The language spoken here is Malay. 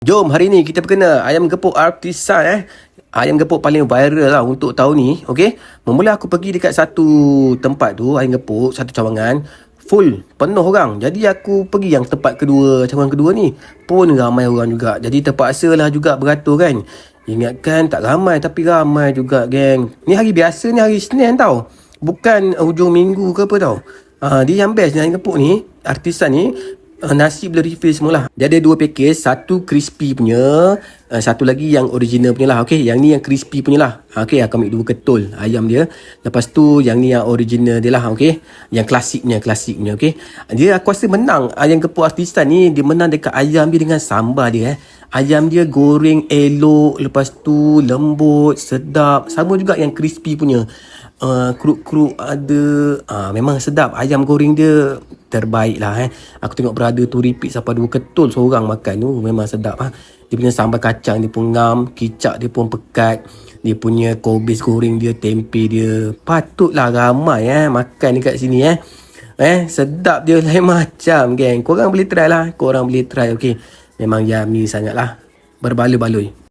Jom hari ni kita berkena ayam gepuk artisan Ayam gepuk paling viral lah untuk tahun ni. Okey. Memula aku pergi dekat satu tempat tu, ayam gepuk, satu cawangan. Full, penuh orang. Jadi aku pergi yang tempat kedua, cawangan kedua ni. Pun ramai orang juga. Jadi terpaksa lah juga beratur kan. Ingatkan tak ramai tapi ramai juga geng. Ni hari biasa ni, hari Senin tau. Bukan hujung minggu ke apa tau. Dia yang best ni ayam gepuk ni, artisan ni. Nasi boleh refill semualah. Dia ada dua package, satu crispy punya, satu lagi yang original punya lah. Okey, yang ni yang crispy punya lah. Okey, aku ambil dua ketul ayam dia. Lepas tu yang ni yang original dia lah. Okey, yang klasiknya okey. Dia aku rasa menang ayam gepuk artisan ni, dia menang dekat ayam dia dengan sambal dia. Ayam dia goreng elok, lepas tu lembut, sedap. Sama juga yang crispy punya. Kruk-kruk ada. Memang sedap. Ayam goreng dia terbaik lah. Aku tengok brother tu repeat sampai 2 ketul seorang makan tu. Memang sedap. Dia punya sambal kacang dia pun ngam, kicap dia pun pekat, dia punya kobis goreng dia, tempe dia. Patutlah ramai makan dekat sini. Sedap dia lain macam geng. Korang boleh try lah. Korang boleh try. Okay. Memang yummy sangat lah. Berbaloi-baloi.